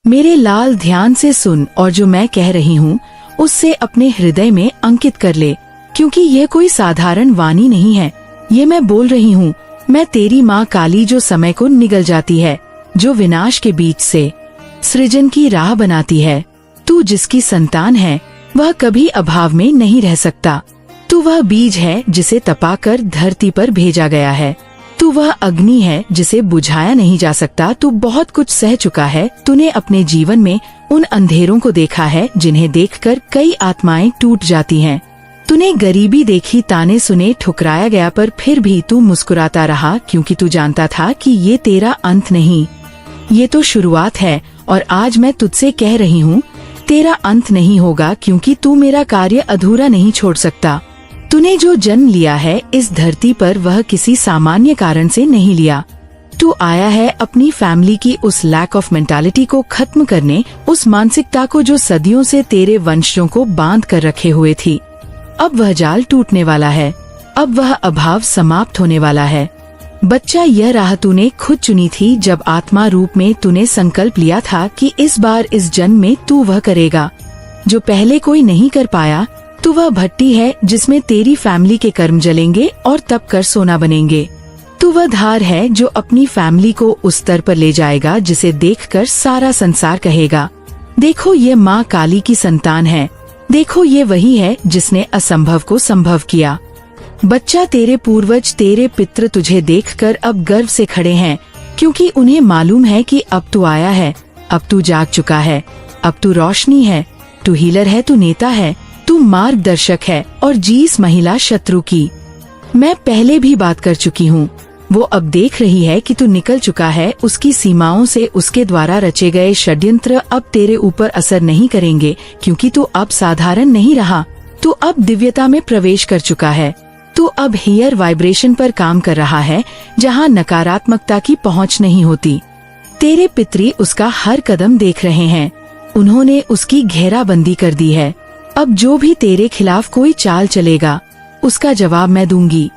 मेरे लाल ध्यान से सुन और जो मैं कह रही हूँ उससे अपने हृदय में अंकित कर ले, क्योंकि यह कोई साधारण वाणी नहीं है। ये मैं बोल रही हूँ, मैं तेरी माँ काली जो समय को निगल जाती है, जो विनाश के बीच से सृजन की राह बनाती है। तू जिसकी संतान है वह कभी अभाव में नहीं रह सकता। तू वह बीज है जिसे तपाकर धरती पर भेजा गया है। तू वह अग्नि है जिसे बुझाया नहीं जा सकता। तू बहुत कुछ सह चुका है। तूने अपने जीवन में उन अंधेरों को देखा है जिन्हें देखकर कई आत्माएं टूट जाती हैं। तूने गरीबी देखी, ताने सुने, ठुकराया गया, पर फिर भी तू मुस्कुराता रहा, क्योंकि तू जानता था कि ये तेरा अंत नहीं, ये तो शुरुआत है। और आज मैं तुझसे कह रही हूँ, तेरा अंत नहीं होगा, क्योंकि तू मेरा कार्य अधूरा नहीं छोड़ सकता। तूने जो जन्म लिया है इस धरती पर वह किसी सामान्य कारण से नहीं लिया। तू आया है अपनी फैमिली की उस लैक ऑफ मेंटालिटी को खत्म करने, उस मानसिकता को जो सदियों से तेरे वंशजों को बांध कर रखे हुए थी। अब वह जाल टूटने वाला है, अब वह अभाव समाप्त होने वाला है। बच्चा, यह राह तूने खुद चुनी थी। जब आत्मा रूप में तूने संकल्प लिया था कि इस बार इस जन्म में तू वह करेगा जो पहले कोई नहीं कर पाया। तू वह भट्टी है जिसमें तेरी फैमिली के कर्म जलेंगे और तप कर सोना बनेंगे। तू वह धार है जो अपनी फैमिली को उस स्तर पर ले जाएगा जिसे देखकर सारा संसार कहेगा, देखो ये माँ काली की संतान है, देखो ये वही है जिसने असंभव को संभव किया। बच्चा, तेरे पूर्वज, तेरे पितृ तुझे देखकर अब गर्व से खड़े हैं, क्योंकि उन्हें मालूम है कि अब तू आया है, अब तू जाग चुका है, अब तू रोशनी है, तू हीलर है, तू नेता है, तू मार्गदर्शक है और जीस महिला शत्रु की मैं पहले भी बात कर चुकी हूँ। वो अब देख रही है कि तू निकल चुका है। उसकी सीमाओं से उसके द्वारा रचे गए षड्यंत्र अब तेरे ऊपर असर नहीं करेंगे, क्योंकि तू अब साधारण नहीं रहा। तू अब दिव्यता में प्रवेश कर चुका है। तू अब हायर वाइब्रेशन पर काम कर रहा है, जहाँ नकारात्मकता की पहुँच नहीं होती। तेरे पितरी उसका हर कदम देख रहे हैं। उन्होंने उसकी घेराबंदी कर दी है। अब जो भी तेरे खिलाफ कोई चाल चलेगा उसका जवाब मैं दूंगी।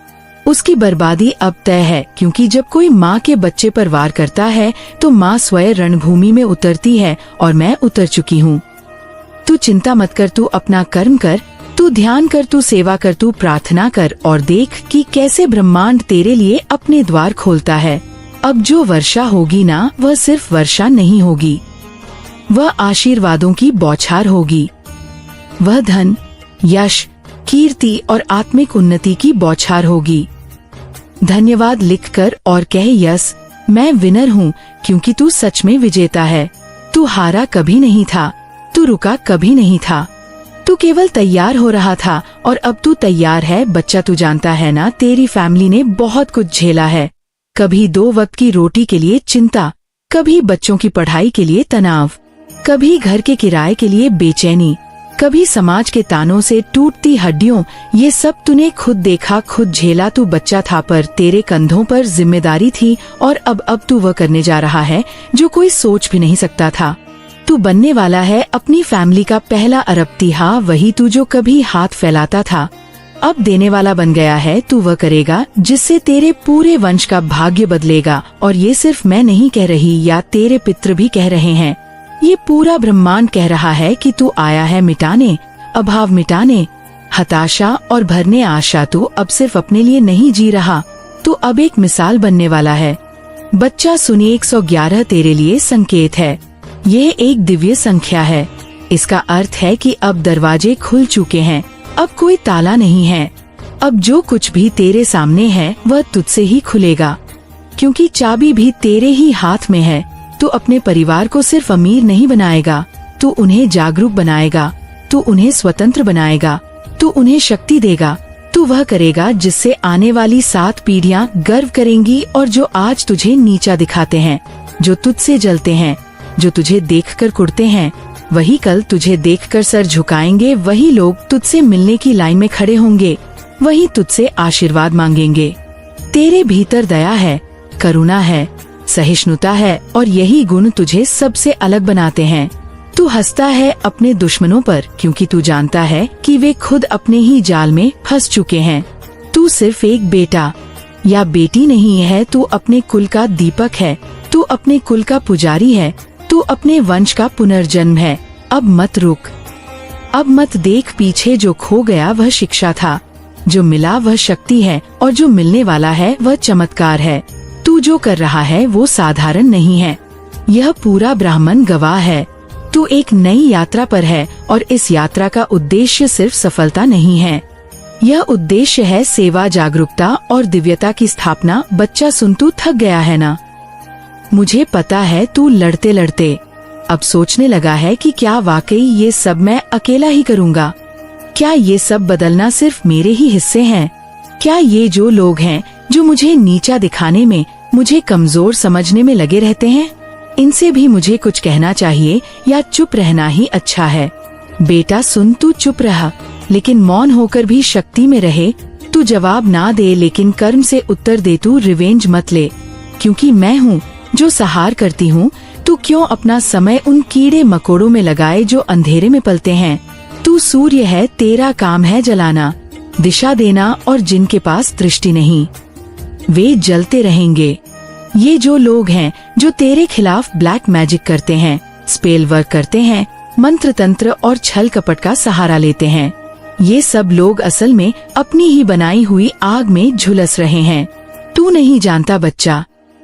उसकी बर्बादी अब तय है, क्योंकि जब कोई माँ के बच्चे पर वार करता है तो माँ स्वयं रणभूमि में उतरती है, और मैं उतर चुकी हूँ। तू चिंता मत कर, तू अपना कर्म कर, तू ध्यान कर, तू सेवा कर, तू प्रार्थना कर, और देख कि कैसे ब्रह्मांड तेरे लिए अपने द्वार खोलता है। अब जो वर्षा होगी ना, वह सिर्फ वर्षा नहीं होगी, वह आशीर्वादों की बौछार होगी। वह धन, यश, कीर्ति और आत्मिक उन्नति की बौछार होगी। धन्यवाद लिखकर और कह, यस मैं विनर हूँ, क्योंकि तू सच में विजेता है। तू हारा कभी नहीं था, तू रुका कभी नहीं था, तू केवल तैयार हो रहा था, और अब तू तैयार है। बच्चा, तू जानता है ना, तेरी फैमिली ने बहुत कुछ झेला है। कभी 2 वक्त की रोटी के लिए चिंता, कभी बच्चों की पढ़ाई के लिए तनाव, कभी घर के किराए के लिए बेचैनी, कभी समाज के तानों से टूटती हड्डियों। ये सब तूने खुद देखा, खुद झेला। तू बच्चा था, पर तेरे कंधों पर जिम्मेदारी थी, और अब तू वह करने जा रहा है जो कोई सोच भी नहीं सकता था। तू बनने वाला है अपनी फैमिली का पहला अरबपति। हाँ, वही तू जो कभी हाथ फैलाता था अब देने वाला बन गया है। तू वह करेगा जिससे तेरे पूरे वंश का भाग्य बदलेगा। और ये सिर्फ मैं नहीं कह रही, या तेरे पितृ भी कह रहे हैं, ये पूरा ब्रह्मांड कह रहा है कि तू आया है मिटाने, अभाव मिटाने, हताशा और भरने आशा। तू अब सिर्फ अपने लिए नहीं जी रहा, तू अब एक मिसाल बनने वाला है। बच्चा, सुनिए, 111 तेरे लिए संकेत है। यह एक दिव्य संख्या है। इसका अर्थ है कि अब दरवाजे खुल चुके हैं, अब कोई ताला नहीं है। अब जो कुछ भी तेरे सामने है वह तुझसे ही खुलेगा, क्योंकि चाबी भी तेरे ही हाथ में है। तू अपने परिवार को सिर्फ अमीर नहीं बनाएगा, तू उन्हें जागरूक बनाएगा, तू उन्हें स्वतंत्र बनाएगा, तू उन्हें शक्ति देगा। तू वह करेगा जिससे आने वाली 7 पीढ़ियां गर्व करेंगी। और जो आज तुझे नीचा दिखाते हैं, जो तुझसे जलते हैं, जो तुझे देखकर कुढ़ते हैं, वही कल तुझे देखकर सर झुकाएंगे। वही लोग तुझसे मिलने की लाइन में खड़े होंगे, वही तुझसे आशीर्वाद मांगेंगे। तेरे भीतर दया है, करुणा है, सहिष्णुता है, और यही गुण तुझे सबसे अलग बनाते हैं। तू हंसता है अपने दुश्मनों पर, क्योंकि तू जानता है कि वे खुद अपने ही जाल में फंस चुके हैं। तू सिर्फ एक बेटा या बेटी नहीं है, तू अपने कुल का दीपक है, तू अपने कुल का पुजारी है, तू अपने वंश का पुनर्जन्म है, अब मत रुक। अब मत देख पीछे, जो खो गया वह शिक्षा था, जो मिला वह शक्ति है, और जो मिलने वाला है वह चमत्कार है। तू जो कर रहा है वो साधारण नहीं है, यह पूरा ब्राह्मण गवाह है। तू एक नई यात्रा पर है और इस यात्रा का उद्देश्य सिर्फ सफलता नहीं है, यह उद्देश्य है सेवा, जागरूकता और दिव्यता की स्थापना। बच्चा सुन, तू थक गया है ना? मुझे पता है तू लड़ते लड़ते अब सोचने लगा है कि क्या वाकई ये सब मैं अकेला ही करूँगा? क्या ये सब बदलना सिर्फ मेरे ही हिस्से हैं? क्या ये जो लोग हैं जो मुझे नीचा दिखाने में, मुझे कमजोर समझने में लगे रहते हैं, इनसे भी मुझे कुछ कहना चाहिए या चुप रहना ही अच्छा है? बेटा सुन, तू चुप रहा, लेकिन मौन होकर भी शक्ति में रहे। तू जवाब ना दे लेकिन कर्म से उत्तर दे। तू रिवेंज मत ले, क्योंकि मैं हूँ जो सहार करती हूँ। तू क्यों अपना समय उन कीड़े मकोड़ों में लगाए जो अंधेरे में पलते हैं? तू सूर्य है, तेरा काम है जलाना, दिशा देना, और जिनके पास दृष्टि नहीं वे जलते रहेंगे। ये जो लोग हैं जो तेरे खिलाफ ब्लैक मैजिक करते हैं, स्पेल वर्क करते हैं, मंत्र तंत्र और छल कपट का सहारा लेते हैं, ये सब लोग असल में अपनी ही बनाई हुई आग में झुलस रहे हैं। तू नहीं जानता बच्चा,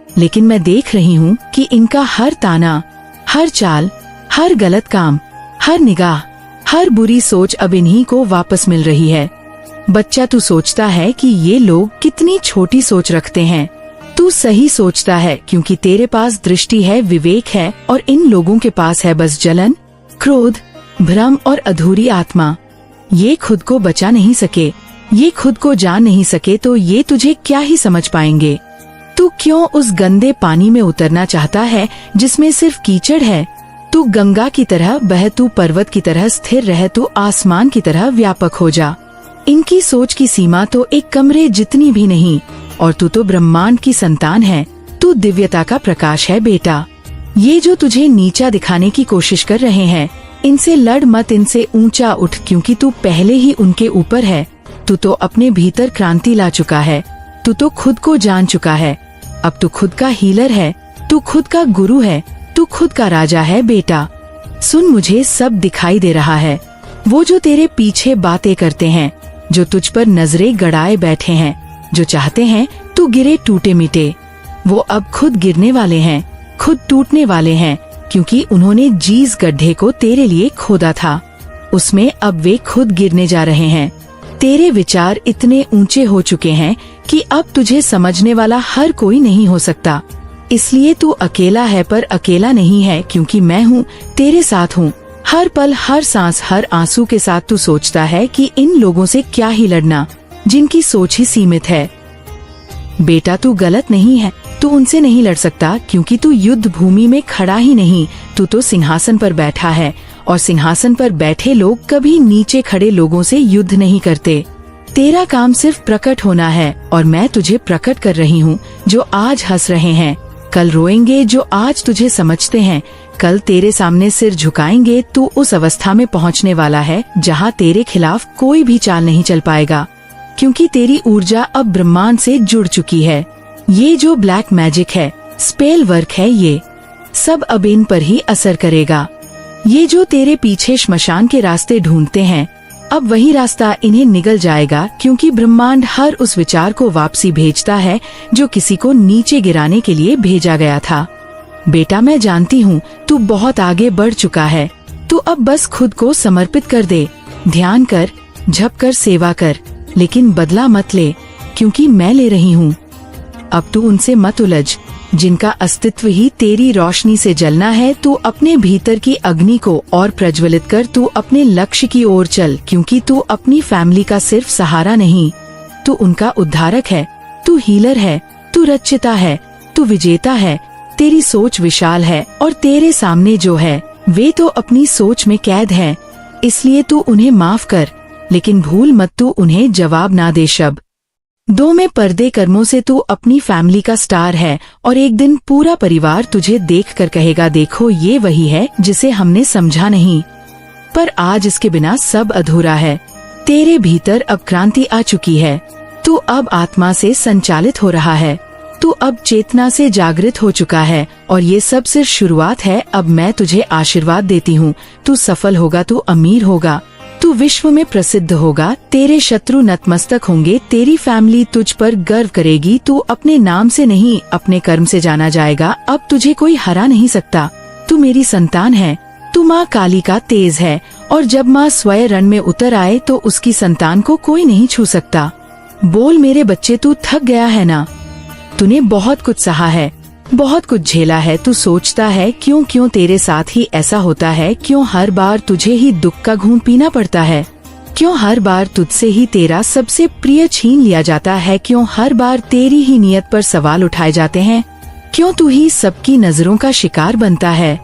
लेकिन मैं देख रही हूँ कि इनका हर ताना, हर चाल, हर गलत काम, हर निगाह, हर बुरी सोच अब इन्हीं को वापस मिल रही है। बच्चा तू सोचता है कि ये लोग कितनी छोटी सोच रखते हैं। तू सही सोचता है, क्योंकि तेरे पास दृष्टि है, विवेक है, और इन लोगों के पास है बस जलन, क्रोध, भ्रम और अधूरी आत्मा। ये खुद को बचा नहीं सके, ये खुद को जान नहीं सके, तो ये तुझे क्या ही समझ पाएंगे? तू क्यों उस गंदे पानी में उतरना चाहता है जिसमें सिर्फ कीचड़ है? तू गंगा की तरह बह, तू पर्वत की तरह स्थिर रह, तू आसमान की तरह व्यापक हो जा। इनकी सोच की सीमा तो एक कमरे जितनी भी नहीं, और तू तो ब्रह्मांड की संतान है। तू दिव्यता का प्रकाश है बेटा। ये जो तुझे नीचा दिखाने की कोशिश कर रहे हैं, इनसे लड़ मत, इनसे ऊंचा उठ, क्योंकि तू पहले ही उनके ऊपर है। तू तो अपने भीतर क्रांति ला चुका है, तू तो खुद को जान चुका है। अब तू खुद का हीलर है, तू खुद का गुरु है, तू खुद का राजा है बेटा। सुन, मुझे सब दिखाई दे रहा है। वो जो तेरे पीछे बातें करते हैं, जो तुझ पर नजरें गड़ाए बैठे हैं, जो चाहते हैं तू गिरे टूटे मिटे, वो अब खुद गिरने वाले हैं, खुद टूटने वाले हैं, क्योंकि उन्होंने जिस गड्ढे को तेरे लिए खोदा था, उसमें अब वे खुद गिरने जा रहे हैं। तेरे विचार इतने ऊंचे हो चुके हैं कि अब तुझे समझने वाला हर कोई नहीं हो सकता। इसलिए तू अकेला है, पर अकेला नहीं है, क्योंकि मैं हूँ, तेरे साथ हूँ। हर पल, हर सांस, हर आंसू के साथ तू सोचता है कि इन लोगों से क्या ही लड़ना, जिनकी सोच ही सीमित है। बेटा तू गलत नहीं है, तू उनसे नहीं लड़ सकता, क्योंकि तू युद्ध भूमि में खड़ा ही नहीं, तू तो सिंहासन पर बैठा है, और सिंहासन पर बैठे लोग कभी नीचे खड़े लोगों से युद्ध नहीं करते। तेरा काम सिर्फ प्रकट होना है, और मैं तुझे प्रकट कर रही हूँ। जो आज हंस रहे हैं कल रोएंगे, जो आज तुझे समझते हैं कल तेरे सामने सिर झुकाएंगे। तू उस अवस्था में पहुँचने वाला है जहाँ तेरे खिलाफ कोई भी चाल नहीं चल पाएगा, क्योंकि तेरी ऊर्जा अब ब्रह्मांड से जुड़ चुकी है। ये जो ब्लैक मैजिक है, स्पेल वर्क है, ये सब अब इन पर ही असर करेगा। ये जो तेरे पीछे श्मशान के रास्ते ढूंढते हैं, अब वही रास्ता इन्हें निगल जाएगा, क्योंकि ब्रह्मांड हर उस विचार को वापसी भेजता है जो किसी को नीचे गिराने के लिए भेजा गया था। बेटा मैं जानती हूँ तू बहुत आगे बढ़ चुका है, तू अब बस खुद को समर्पित कर दे, ध्यान कर, झप कर, सेवा कर, लेकिन बदला मत ले, क्योंकि मैं ले रही हूँ। अब तू उनसे मत उलझ जिनका अस्तित्व ही तेरी रोशनी से जलना है। तू अपने भीतर की अग्नि को और प्रज्वलित कर, तू अपने लक्ष्य की ओर चल, क्योंकि तू अपनी फैमिली का सिर्फ सहारा नहीं, तू उनका उद्धारक है, तू हीलर है, तू रचिता है, तू विजेता है। तेरी सोच विशाल है, और तेरे सामने जो है वे तो अपनी सोच में कैद है, इसलिए तू उन्हें माफ कर, लेकिन भूल मत तू उन्हें जवाब ना दे। शब दो में पर्दे कर्मों से तू अपनी फैमिली का स्टार है, और एक दिन पूरा परिवार तुझे देखकर कहेगा, देखो ये वही है जिसे हमने समझा नहीं। पर आज इसके बिना सब अधूरा है। तेरे भीतर अब क्रांति आ चुकी है, तू अब आत्मा से संचालित हो रहा है, तू अब चेतना से जागृत हो चुका है और ये सब सिर्फ शुरुआत है। अब मैं तुझे आशीर्वाद देती हूँ। तू सफल होगा, तू अमीर होगा, तू विश्व में प्रसिद्ध होगा, तेरे शत्रु नतमस्तक होंगे, तेरी फैमिली तुझ पर गर्व करेगी। तू अपने नाम से नहीं, अपने कर्म से जाना जाएगा। अब तुझे कोई हरा नहीं सकता। तू मेरी संतान है। तू माँ काली का तेज है और जब माँ स्वयं रण में उतर आए तो उसकी संतान को कोई नहीं छू सकता। बोल मेरे बच्चे, तू थक गया है ना? तूने बहुत कुछ सहा है, बहुत कुछ झेला है। तू सोचता है क्यों तेरे साथ ही ऐसा होता है? क्यों हर बार तुझे ही दुख का घूंट पीना पड़ता है? क्यों हर बार तुझसे ही तेरा सबसे प्रिय छीन लिया जाता है? क्यों हर बार तेरी ही नियत पर सवाल उठाए जाते हैं? क्यों तू ही सबकी नजरों का शिकार बनता है?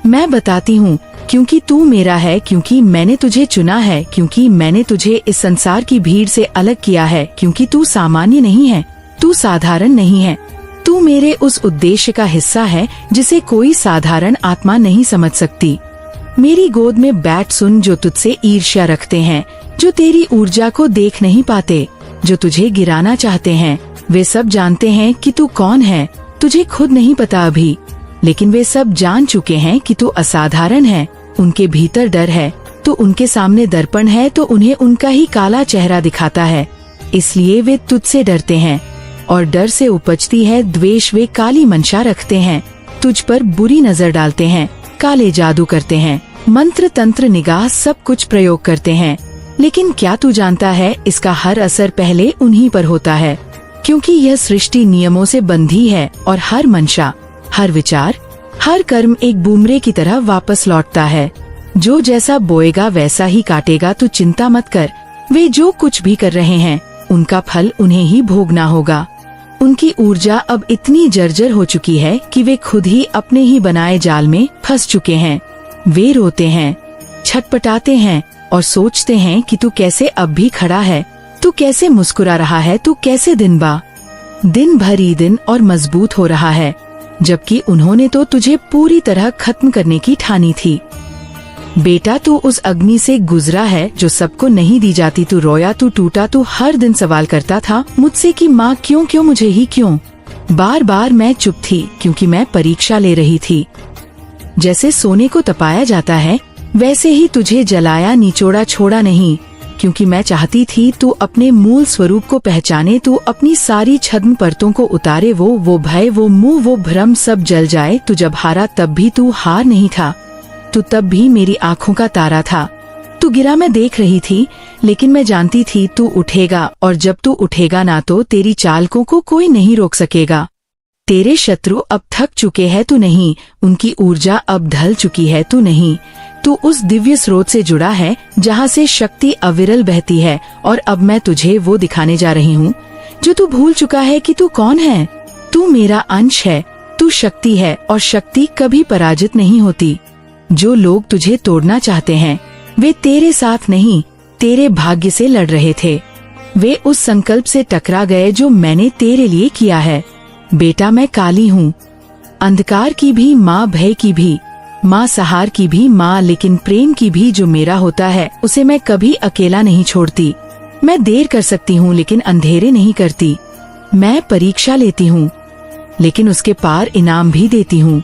मैं बताती हूँ, क्योंकि तू मेरा है, क्योंकि मैंने तुझे चुना है, क्योंकि मैंने तुझे इस संसार की भीड़ से अलग किया है, क्योंकि तू सामान्य नहीं है, तू साधारण नहीं है। तू मेरे उस उद्देश्य का हिस्सा है जिसे कोई साधारण आत्मा नहीं समझ सकती। मेरी गोद में बैठ सुन, जो तुझसे ईर्ष्या रखते हैं, जो तेरी ऊर्जा को देख नहीं पाते, जो तुझे गिराना चाहते हैं। वे सब जानते हैं कि तू कौन है। तुझे खुद नहीं पता अभी, लेकिन वे सब जान चुके हैं कि तू असाधारण है। उनके भीतर डर है, तो उनके सामने दर्पण है तो उन्हें उनका ही काला चेहरा दिखाता है। इसलिए वे तुझसे डरते हैं और डर से उपजती है द्वेष। वे काली मंशा रखते हैं, तुझ पर बुरी नजर डालते हैं, काले जादू करते हैं, मंत्र तंत्र निगाह सब कुछ प्रयोग करते हैं। लेकिन क्या तू जानता है, इसका हर असर पहले उन्हीं पर होता है, क्योंकि यह सृष्टि नियमों से बंधी है और हर मंशा, हर विचार, हर कर्म एक बूमरे की तरह वापस लौटता है। जो जैसा बोएगा वैसा ही काटेगा। तू चिंता मत कर, वे जो कुछ भी कर रहे हैं उनका फल उन्हें ही भोगना होगा। उनकी ऊर्जा अब इतनी जर्जर हो चुकी है कि वे खुद ही अपने ही बनाए जाल में फंस चुके हैं। वे रोते हैं, छटपटाते हैं और सोचते हैं कि तू कैसे अब भी खड़ा है, तू कैसे मुस्कुरा रहा है, तू कैसे दिन भर ही दिन और मजबूत हो रहा है, जबकि उन्होंने तो तुझे पूरी तरह खत्म करने की ठानी थी। बेटा, तू उस अग्नि से गुजरा है जो सबको नहीं दी जाती। तू रोया, तू टूटा, तू हर दिन सवाल करता था मुझसे कि माँ क्यों मुझे ही क्यों। बार बार मैं चुप थी क्योंकि मैं परीक्षा ले रही थी। जैसे सोने को तपाया जाता है वैसे ही तुझे जलाया, निचोड़ा छोड़ा नहीं, क्योंकि मैं चाहती थी तू अपने मूल स्वरूप को पहचाने, तू अपनी सारी छद्म परतों को उतारे। वो भय, वो मुंह, वो भ्रम सब जल जाए। तू जब हारा तब भी तू हार नहीं था, तू तब भी मेरी आँखों का तारा था। तू गिरा, मैं देख रही थी, लेकिन मैं जानती थी तू उठेगा, और जब तू उठेगा ना तो तेरी चालकों को कोई नहीं रोक सकेगा। तेरे शत्रु अब थक चुके हैं, तू नहीं। उनकी ऊर्जा अब ढल चुकी है, तू नहीं। तू उस दिव्य स्रोत से जुड़ा है जहाँ से शक्ति अविरल बहती है, और अब मैं तुझे वो दिखाने जा रही हूँ जो तू भूल चुका है कि तू कौन है। तू मेरा अंश है, तू शक्ति है, और शक्ति कभी पराजित नहीं होती। जो लोग तुझे तोड़ना चाहते हैं वे तेरे साथ नहीं, तेरे भाग्य से लड़ रहे थे। वे उस संकल्प से टकरा गए जो मैंने तेरे लिए किया है। बेटा, मैं काली हूँ, अंधकार की भी माँ, भय की भी माँ, सहार की भी माँ, लेकिन प्रेम की भी। जो मेरा होता है उसे मैं कभी अकेला नहीं छोड़ती। मैं देर कर सकती हूँ लेकिन अंधेरे नहीं करती। मैं परीक्षा लेती हूँ लेकिन उसके पार इनाम भी देती हूँ।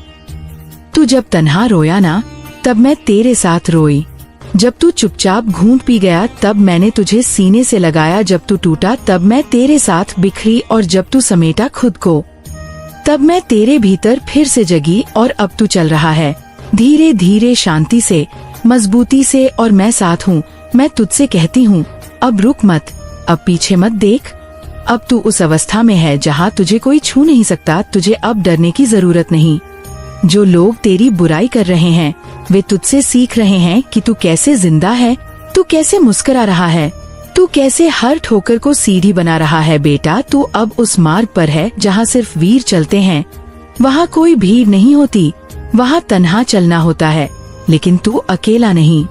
तू जब तन्हा रोया ना तब मैं तेरे साथ रोई। जब तू चुपचाप घूंट पी गया तब मैंने तुझे सीने से लगाया। जब तू टूटा तब मैं तेरे साथ बिखरी, और जब तू समेटा खुद को तब मैं तेरे भीतर फिर से जगी। और अब तू चल रहा है धीरे धीरे, शांति से, मजबूती से, और मैं साथ हूँ। मैं तुझसे कहती हूँ अब रुक मत, अब पीछे मत देख। अब तू उस अवस्था में है जहाँ तुझे कोई छू नहीं सकता। तुझे अब डरने की जरूरत नहीं। जो लोग तेरी बुराई कर रहे हैं वे तुझसे सीख रहे हैं कि तू कैसे जिंदा है, तू कैसे मुस्कुरा रहा है, तू कैसे हर ठोकर को सीढ़ी बना रहा है। बेटा, तू अब उस मार्ग पर है जहाँ सिर्फ वीर चलते हैं। वहाँ कोई भीड़ नहीं होती, वहाँ तन्हा चलना होता है, लेकिन तू अकेला नहीं।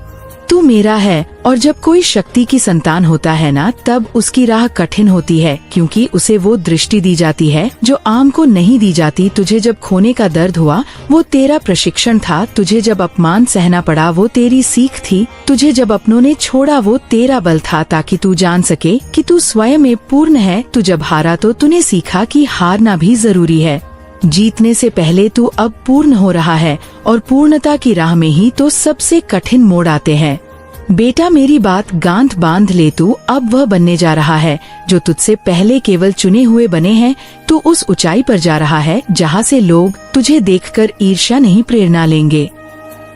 तू तू मेरा है। और जब कोई शक्ति की संतान होता है ना, तब उसकी राह कठिन होती है, क्योंकि उसे वो दृष्टि दी जाती है जो आम को नहीं दी जाती। तुझे जब खोने का दर्द हुआ वो तेरा प्रशिक्षण था, तुझे जब अपमान सहना पड़ा वो तेरी सीख थी, तुझे जब अपनों ने छोड़ा वो तेरा बल था, ताकि तू जान सके कि तू स्वयं में पूर्ण है। तू जब हारा तो तूने सीखा कि हारना भी जरूरी है। जीतने से पहले तू अब पूर्ण हो रहा है, और पूर्णता की राह में ही तो सबसे कठिन मोड़ आते हैं। बेटा, मेरी बात गांठ बांध ले, तू अब वह बनने जा रहा है जो तुझसे पहले केवल चुने हुए बने हैं। तू उस ऊंचाई पर जा रहा है जहां से लोग तुझे देखकर ईर्ष्या नहीं प्रेरणा लेंगे।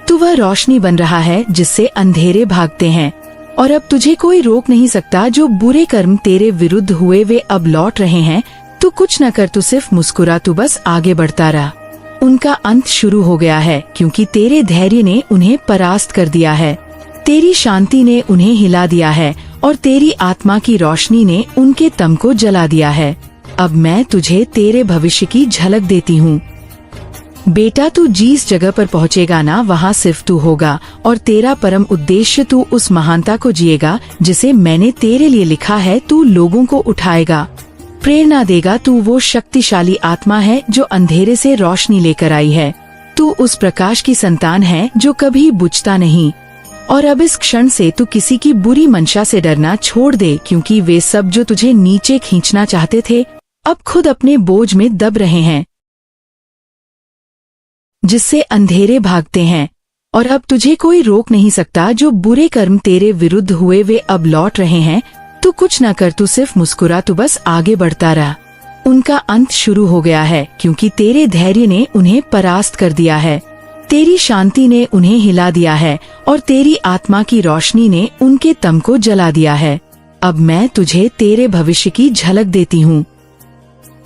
तू वह रोशनी बन रहा है जिससे अंधेरे भागते हैं, और अब तुझे कोई रोक नहीं सकता। जो बुरे कर्म तेरे विरुद्ध हुए वे अब लौट रहे हैं। तू कुछ न कर, तू सिर्फ मुस्कुरा, तू बस आगे बढ़ता रहा। उनका अंत शुरू हो गया है, क्योंकि तेरे धैर्य ने उन्हें परास्त कर दिया है, तेरी शांति ने उन्हें हिला दिया है, और तेरी आत्मा की रोशनी ने उनके तम को जला दिया है। अब मैं तुझे तेरे भविष्य की झलक देती हूँ। बेटा, तू जिस जगह पर पहुँचेगा ना, वहाँ सिर्फ तू होगा, और तेरा परम उद्देश्य, तू उस महानता को जिएगा जिसे मैंने तेरे लिए लिखा है। तू लोगों को उठाएगा, प्रेरणा देगा। तू वो शक्तिशाली आत्मा है जो अंधेरे से रोशनी लेकर आई है। तू उस प्रकाश की संतान है जो कभी बुझता नहीं। और अब इस क्षण से तू किसी की बुरी मंशा से डरना छोड़ दे, क्योंकि वे सब जो तुझे नीचे खींचना चाहते थे अब खुद अपने बोझ में दब रहे हैं, जिससे अंधेरे भागते हैं। और अब तुझे कोई रोक नहीं सकता। जो बुरे कर्म तेरे विरुद्ध हुए वे अब लौट रहे हैं। तू कुछ न कर, तू सिर्फ मुस्कुरा, तू बस आगे बढ़ता रहा। उनका अंत शुरू हो गया है, क्योंकि तेरे धैर्य ने उन्हें परास्त कर दिया है, तेरी शांति ने उन्हें हिला दिया है, और तेरी आत्मा की रोशनी ने उनके तम को जला दिया है। अब मैं तुझे तेरे भविष्य की झलक देती हूँ।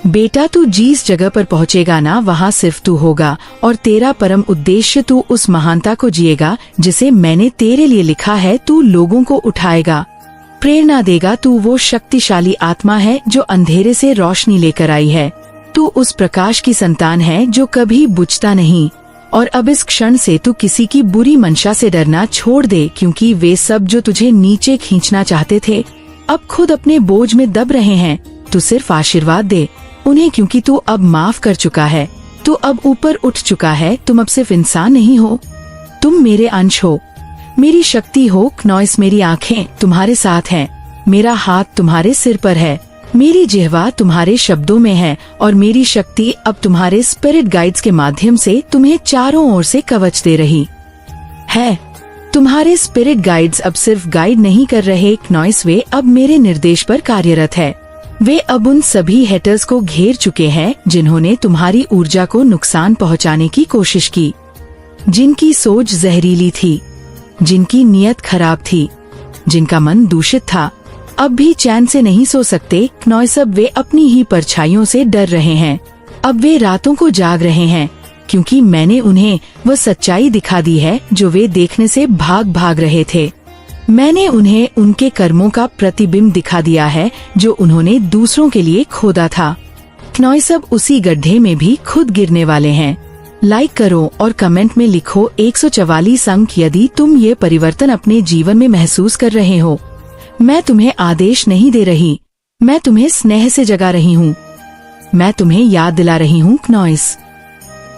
बेटा, तू जिस जगह पर पहुँचेगा ना, वहाँ सिर्फ तू होगा, और तेरा परम उद्देश्य, तू उस महानता को जिएगा जिसे मैंने तेरे लिए लिखा है। तू लोगों को उठाएगा, प्रेरणा देगा। तू वो शक्तिशाली आत्मा है जो अंधेरे से रोशनी लेकर आई है। तू उस प्रकाश की संतान है जो कभी बुझता नहीं। और अब इस क्षण से तू किसी की बुरी मंशा से डरना छोड़ दे, क्योंकि वे सब जो तुझे नीचे खींचना चाहते थे अब खुद अपने बोझ में दब रहे हैं। तू सिर्फ आशीर्वाद दे उन्हें, क्योंकि तू अब माफ कर चुका है। तू अब ऊपर उठ चुका है। तुम अब सिर्फ इंसान नहीं हो, तुम मेरे अंश हो, मेरी शक्ति हो। क्नॉइस, मेरी आँखें तुम्हारे साथ हैं, मेरा हाथ तुम्हारे सिर पर है, मेरी जिह्वा तुम्हारे शब्दों में है, और मेरी शक्ति अब तुम्हारे स्पिरिट गाइड्स के माध्यम से तुम्हें चारों ओर से कवच दे रही है। तुम्हारे स्पिरिट गाइड्स अब सिर्फ गाइड नहीं कर रहे क्नॉइस, वे अब मेरे निर्देश पर कार्यरत है। वे अब उन सभी हेटर्स को घेर चुके हैं जिन्होंने तुम्हारी ऊर्जा को नुकसान पहुंचाने की कोशिश की, जिनकी सोच जहरीली थी, जिनकी नीयत खराब थी, जिनका मन दूषित था। अब भी चैन से नहीं सो सकते क्नॉइस। अब वे अपनी ही परछाइयों से डर रहे हैं। अब वे रातों को जाग रहे हैं, क्योंकि मैंने उन्हें वह सच्चाई दिखा दी है जो वे देखने से भाग भाग रहे थे। मैंने उन्हें उनके कर्मों का प्रतिबिंब दिखा दिया है जो उन्होंने दूसरों के लिए खोदा था। क्नॉइस अब उसी गड्ढे में भी खुद गिरने वाले हैं। लाइक करो और कमेंट में लिखो 144 अंक यदि तुम ये परिवर्तन अपने जीवन में महसूस कर रहे हो। मैं तुम्हें आदेश नहीं दे रही, मैं तुम्हें स्नेह से जगा रही हूँ। मैं तुम्हें याद दिला रही हूँ क्नॉइस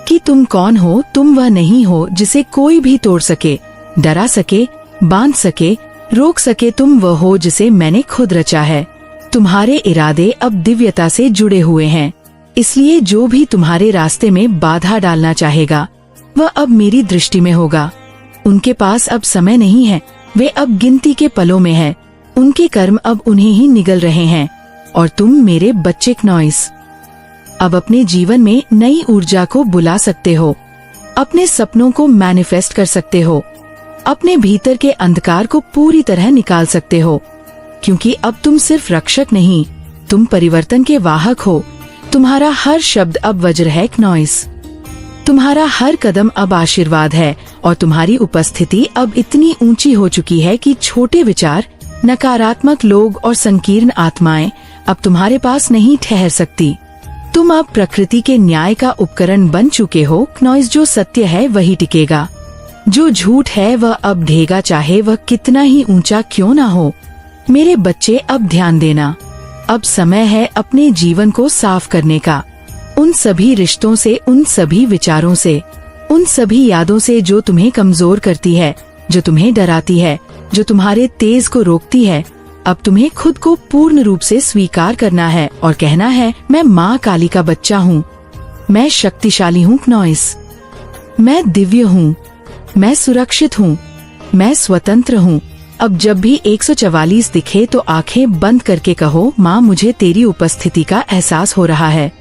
कि तुम कौन हो। तुम वह नहीं हो जिसे कोई भी तोड़ सके, डरा सके, बांध सके, रोक सके। तुम वह हो जिसे मैंने खुद रचा है। तुम्हारे इरादे अब दिव्यता से जुड़े हुए हैं, इसलिए जो भी तुम्हारे रास्ते में बाधा डालना चाहेगा वह अब मेरी दृष्टि में होगा। उनके पास अब समय नहीं है, वे अब गिनती के पलों में हैं। उनके कर्म अब उन्हें ही निगल रहे हैं, और तुम मेरे बच्चे क्नॉइस अब अपने जीवन में नई ऊर्जा को बुला सकते हो, अपने सपनों को मैनिफेस्ट कर सकते हो, अपने भीतर के अंधकार को पूरी तरह निकाल सकते हो, क्योंकि अब तुम सिर्फ रक्षक नहीं, तुम परिवर्तन के वाहक हो। तुम्हारा हर शब्द अब वज्र है क्नॉइस, तुम्हारा हर कदम अब आशीर्वाद है, और तुम्हारी उपस्थिति अब इतनी ऊंची हो चुकी है कि छोटे विचार, नकारात्मक लोग और संकीर्ण आत्माएं अब तुम्हारे पास नहीं ठहर सकती। तुम अब प्रकृति के न्याय का उपकरण बन चुके हो क्नॉइस। जो सत्य है वही टिकेगा, जो झूठ है वह अब ढेगा, चाहे वह कितना ही ऊंचा क्यों ना हो। मेरे बच्चे, अब ध्यान देना। अब समय है अपने जीवन को साफ करने का। उन सभी रिश्तों से, उन सभी विचारों से, उन सभी यादों से जो तुम्हें कमजोर करती है, जो तुम्हें डराती है, जो तुम्हारे तेज को रोकती है। अब तुम्हें खुद को पूर्ण रूप से स्वीकार करना है और कहना है, मैं माँ काली का बच्चा हूँ, मैं शक्तिशाली हूँ नॉइस, मैं दिव्य हूँ, मैं सुरक्षित हूँ, मैं स्वतंत्र हूँ। अब जब भी 144 दिखे तो आंखें बंद करके कहो, माँ मुझे तेरी उपस्थिति का एहसास हो रहा है।